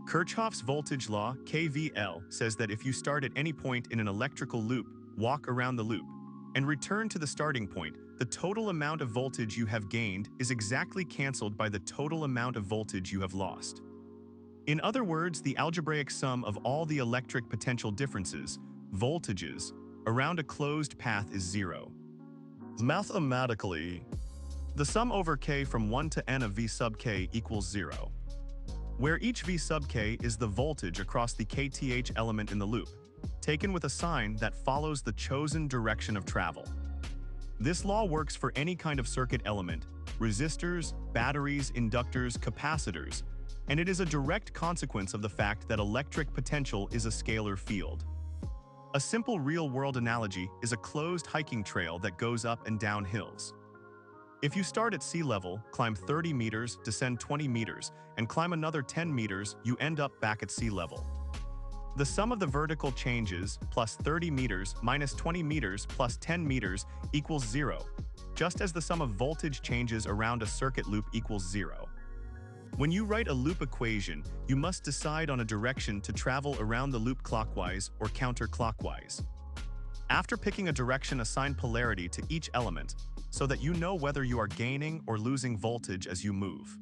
Kirchhoff's voltage law, KVL, says that if you start at any point in an electrical loop, walk around the loop, and return to the starting point, the total amount of voltage you have gained is exactly cancelled by the total amount of voltage you have lost. In other words, the algebraic sum of all the electric potential differences, voltages, around a closed path is zero. Mathematically, the sum over k from 1 to n of v sub k equals 0, where each v sub k is the voltage across the kth element in the loop, taken with a sign that follows the chosen direction of travel. This law works for any kind of circuit element, resistors, batteries, inductors, capacitors, and it is a direct consequence of the fact that electric potential is a scalar field. A simple real-world analogy is a closed hiking trail that goes up and down hills. If you start at sea level, climb 30 meters, descend 20 meters, and climb another 10 meters, you end up back at sea level. The sum of the vertical changes, plus 30 meters minus 20 meters plus 10 meters, equals 0, just as the sum of voltage changes around a circuit loop equals 0. When you write a loop equation, you must decide on a direction to travel around the loop clockwise or counterclockwise. After picking a direction, assign polarity to each element so that you know whether you are gaining or losing voltage as you move.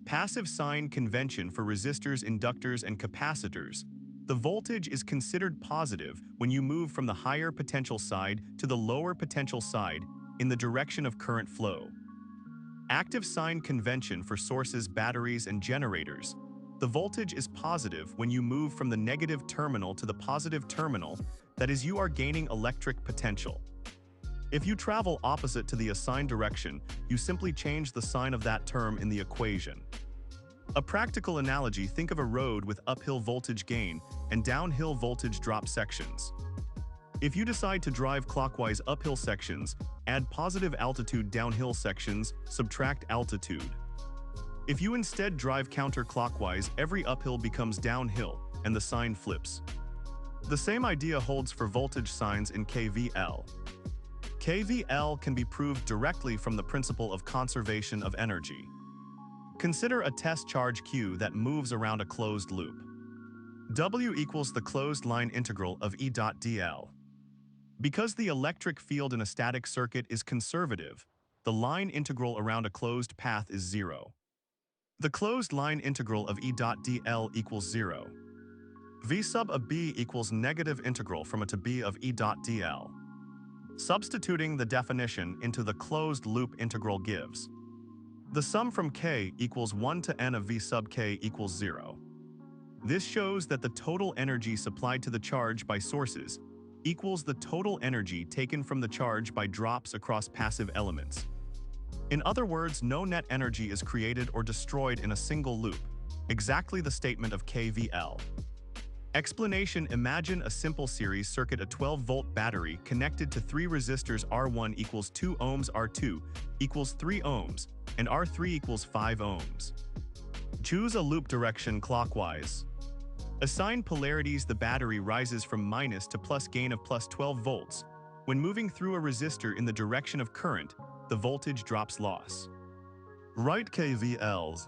Passive sign convention for resistors, inductors, and capacitors. The voltage is considered positive when you move from the higher potential side to the lower potential side in the direction of current flow. Active sign convention for sources, batteries, and generators. The voltage is positive when you move from the negative terminal to the positive terminal, that is, you are gaining electric potential. If you travel opposite to the assigned direction, you simply change the sign of that term in the equation. A practical analogy: think of a road with uphill voltage gain and downhill voltage drop sections. If you decide to drive clockwise uphill sections, add positive altitude downhill sections, subtract altitude. If you instead drive counterclockwise, every uphill becomes downhill, and the sign flips. The same idea holds for voltage signs in KVL. KVL can be proved directly from the principle of conservation of energy. Consider a test charge Q that moves around a closed loop. W equals the closed line integral of E dot dl. Because the electric field in a static circuit is conservative, the line integral around a closed path is 0. The closed line integral of E dot dl equals 0. V sub a b equals negative integral from a to b of E dot dl. Substituting the definition into the closed loop integral gives the sum from k equals 1 to n of v sub k equals 0. This shows that the total energy supplied to the charge by sources equals the total energy taken from the charge by drops across passive elements. In other words, no net energy is created or destroyed in a single loop, exactly the statement of KVL. Explanation: imagine a simple series circuit, a 12-volt battery connected to 3 resistors. R1 equals 2 ohms, R2 equals 3 ohms, and R3 equals 5 ohms. Choose a loop direction clockwise. Assign polarities. The battery rises from minus to plus, gain of plus 12 volts. When moving through a resistor in the direction of current, the voltage drops loss. Write KVLs.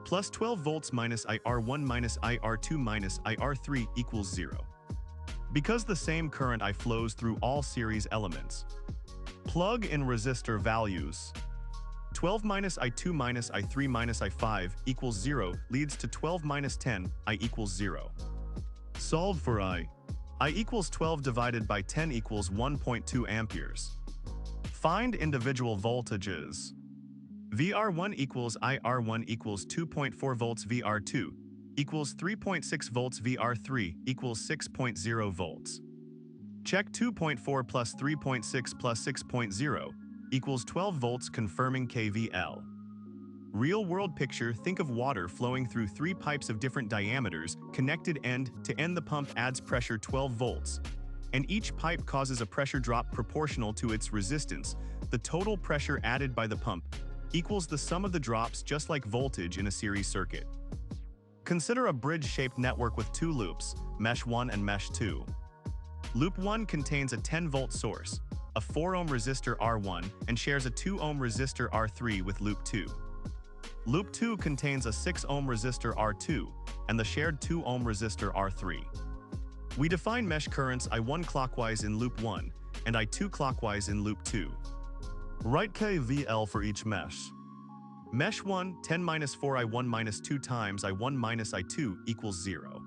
Plus 12 volts minus IR1 minus IR2 minus IR3 equals 0. Because the same current I flows through all series elements. Plug in resistor values. 12 minus I2 minus I3 minus I5 equals 0 leads to 12 minus 10, I equals 0. Solve for I equals 12 divided by 10 equals 1.2 amperes. Find individual voltages. VR1 equals IR1 equals 2.4 volts, VR2 equals 3.6 volts, VR3 equals 6.0 volts. Check 2.4 plus 3.6 plus 6.0 equals 12 volts, confirming KVL. Real-world picture: think of water flowing through 3 pipes of different diameters, connected end to end. The pump adds pressure 12 volts, and each pipe causes a pressure drop proportional to its resistance. The total pressure added by the pump equals the sum of the drops, just like voltage in a series circuit. Consider a bridge-shaped network with 2 loops, mesh 1 and mesh 2. Loop 1 contains a 10-volt source, a 4-ohm resistor R1, and shares a 2-ohm resistor R3 with loop 2. Loop 2 contains a 6-ohm resistor R2, and the shared 2 ohm resistor R3. We define mesh currents I1 clockwise in loop 1 and I2 clockwise in loop 2. Write KVL for each mesh. Mesh 1, 10-4I1 2 times I1 minus I2 equals 0.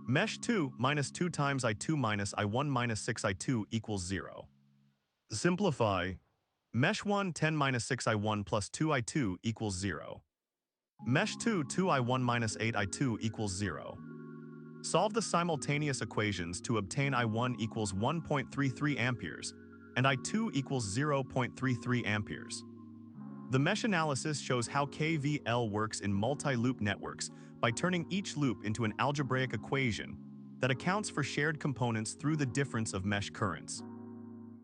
Mesh 2, minus 2 times I2 minus I1 minus 6I2 equals 0. Simplify. Mesh 1, 10-6I1 plus 2I2 equals 0. Mesh 2, 2I1 minus 8I2 equals 0. Solve the simultaneous equations to obtain I1 equals 1.33 amperes and I2 equals 0.33 amperes. The mesh analysis shows how KVL works in multi-loop networks by turning each loop into an algebraic equation that accounts for shared components through the difference of mesh currents.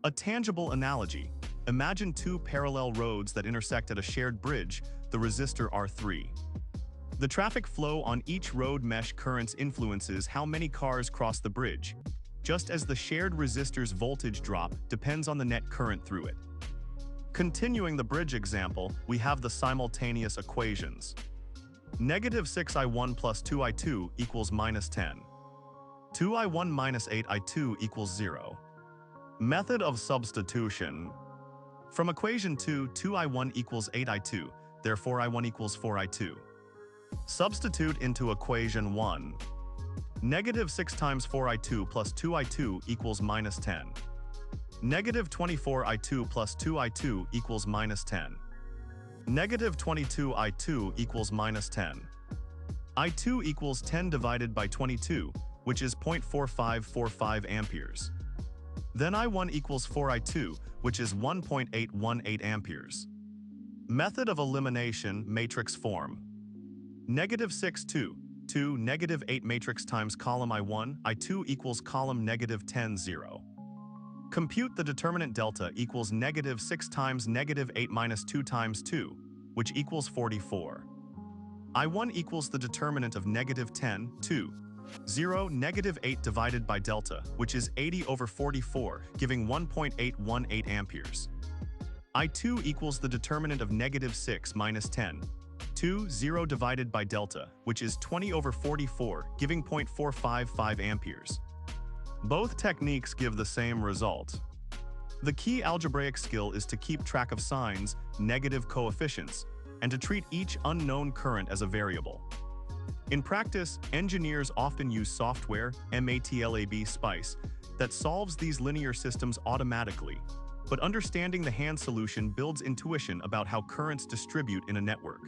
A tangible analogy: imagine 2 parallel roads that intersect at a shared bridge, the resistor R3. The traffic flow on each road mesh currents influences how many cars cross the bridge, just as the shared resistor's voltage drop depends on the net current through it. Continuing the bridge example, we have the simultaneous equations. Negative 6I1 plus 2I2 equals minus 10. 2I1 minus 8I2 equals 0. Method of substitution. From equation 2, 2I1 equals 8I2, therefore I1 equals 4I2. Substitute into equation 1. Negative 6 times 4I2 plus 2I2 equals minus 10. Negative 24I2 plus 2I2 equals minus 10. Negative 22I2 equals minus 10. I2 equals 10 divided by 22, which is 0.4545 amperes. Then I1 equals 4I2, which is 1.818 amperes. Method of elimination, matrix form. Negative 6, 2, negative 8 matrix times column I1, I2 equals column negative 10, 0. Compute the determinant delta equals negative 6 times negative 8 minus 2 times 2, which equals 44. I1 equals the determinant of negative 10, 0, negative 8 divided by delta, which is 80 over 44, giving 1.818 amperes. I2 equals the determinant of negative 6 minus 10, 0 divided by delta, which is 20 over 44, giving 0.455 amperes. Both techniques give the same result. The key algebraic skill is to keep track of signs, negative coefficients, and to treat each unknown current as a variable. In practice, engineers often use software, MATLAB SPICE, that solves these linear systems automatically, but understanding the hand solution builds intuition about how currents distribute in a network.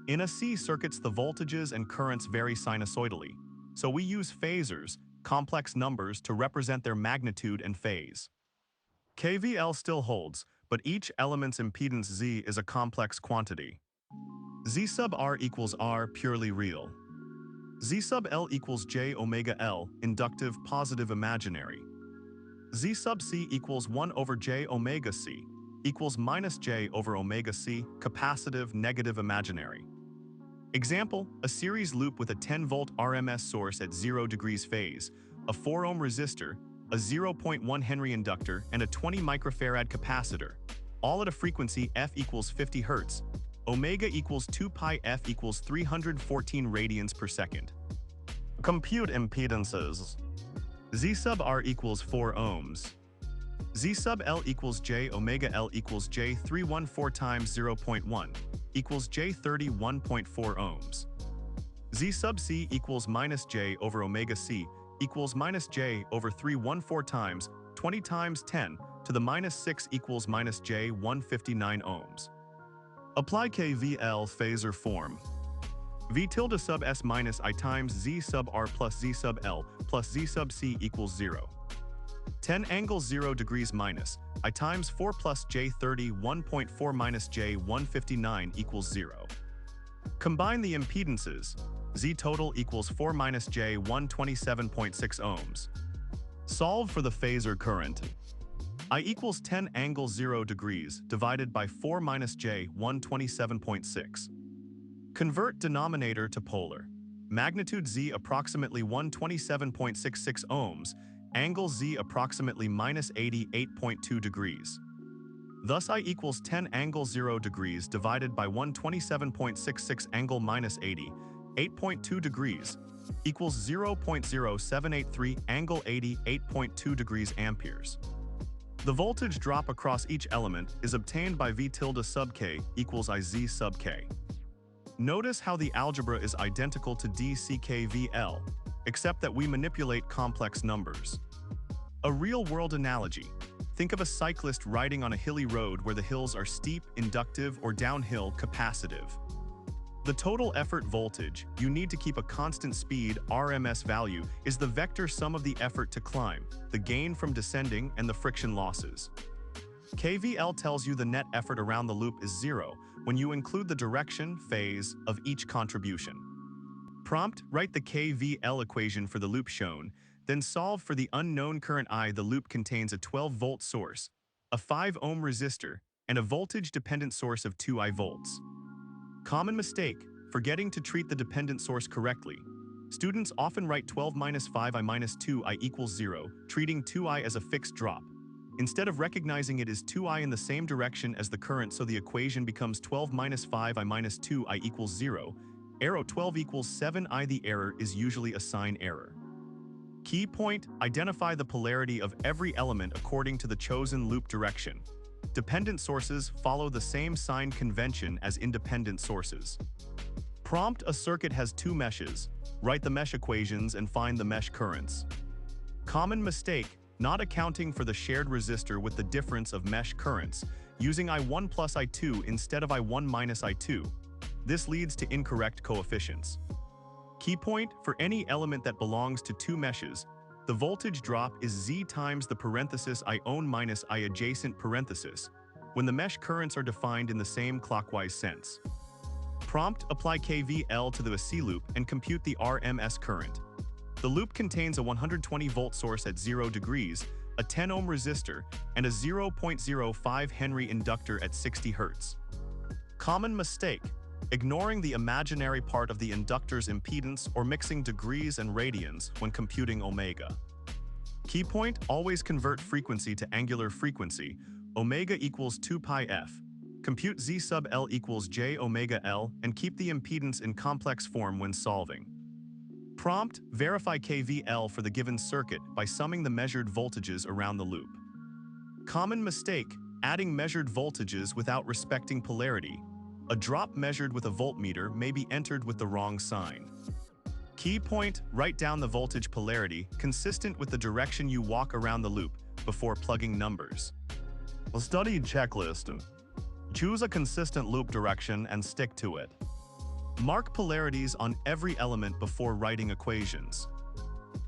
In AC circuits, the voltages and currents vary sinusoidally, so we use phasors, complex numbers, to represent their magnitude and phase. KVL still holds, but each element's impedance Z is a complex quantity. Z sub R equals R, purely real. Z sub L equals J omega L, inductive, positive, imaginary. Z sub C equals 1 over J omega C, equals minus J over omega C, capacitive, negative, imaginary. Example, a series loop with a 10-volt RMS source at 0 degrees phase, a 4 ohm resistor, a 0.1 Henry inductor, and a 20 microfarad capacitor, all at a frequency f equals 50 Hz. Omega equals 2 pi f equals 314 radians per second. Compute impedances. Z sub R equals 4 ohms. Z sub L equals J omega L equals J 314 times 0.1 equals J 31.4 ohms. Z sub C equals minus J over omega C equals minus J over 314 times 20 times 10 to the minus 6 equals minus J 159 ohms. Apply KVL phasor form. V tilde sub S minus I times Z sub R plus Z sub L plus Z sub C equals 0. 10 angle 0 degrees minus I times 4 plus J 31.4 minus J 159 equals 0. Combine the impedances. Z total equals 4 minus J 127.6 ohms. Solve for the phasor current. I equals 10 angle 0 degrees divided by 4 minus J 127.6. Convert denominator to polar. Magnitude Z approximately 127.66 ohms, angle Z approximately minus 88.2 degrees. Thus I equals 10 angle 0 degrees divided by 127.66 angle minus 80 8.2 degrees equals 0.0783 angle 80 8.2 degrees amperes. The voltage drop across each element is obtained by V tilde sub k equals IZ sub k. Notice how the algebra is identical to KVL, except that we manipulate complex numbers. A real-world analogy. Think of a cyclist riding on a hilly road where the hills are steep, inductive, or downhill, capacitive. The total effort voltage you need to keep a constant speed RMS value is the vector sum of the effort to climb, the gain from descending, and the friction losses. KVL tells you the net effort around the loop is zero when you include the direction, phase, of each contribution. Prompt, write the KVL equation for the loop shown, then solve for the unknown current I. The loop contains a 12-volt source, a 5-ohm resistor, and a voltage-dependent source of 2I volts. Common mistake, forgetting to treat the dependent source correctly. Students often write 12 minus 5I minus 2I equals 0, treating 2I as a fixed drop. Instead of recognizing it is 2I in the same direction as the current, so the equation becomes 12 minus 5I minus 2I equals 0. Arrow 12 equals 7I. The error is usually a sign error. Key point, identify the polarity of every element according to the chosen loop direction. Dependent sources follow the same sign convention as independent sources. Prompt, a circuit has two meshes. Write the mesh equations and find the mesh currents. Common mistake, not accounting for the shared resistor with the difference of mesh currents, using I1 plus I2 instead of I1 minus I2. This leads to incorrect coefficients. Key point, for any element that belongs to two meshes, the voltage drop is Z times the parenthesis I own minus I adjacent parenthesis, when the mesh currents are defined in the same clockwise sense. Prompt, apply KVL to the AC loop and compute the RMS current. The loop contains a 120-volt source at 0 degrees, a 10-ohm resistor, and a 0.05 Henry inductor at 60 Hz. Common mistake, ignoring the imaginary part of the inductor's impedance or mixing degrees and radians when computing omega. Key point, always convert frequency to angular frequency, omega equals 2 pi f. Compute Z sub L equals J omega L and keep the impedance in complex form when solving. Prompt, verify KVL for the given circuit by summing the measured voltages around the loop. Common mistake, adding measured voltages without respecting polarity. A drop measured with a voltmeter may be entered with the wrong sign. Key point, write down the voltage polarity consistent with the direction you walk around the loop before plugging numbers. A study checklist. Choose a consistent loop direction and stick to it. Mark polarities on every element before writing equations.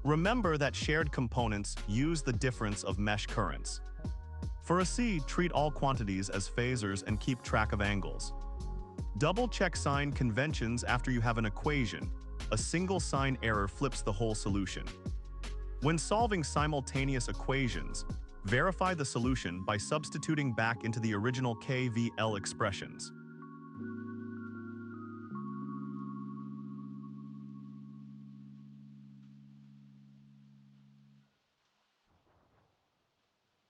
Remember that shared components use the difference of mesh currents. For a C, treat all quantities as phasors and keep track of angles. Double-check sign conventions after you have an equation. A single sign error flips the whole solution. When solving simultaneous equations, verify the solution by substituting back into the original KVL expressions.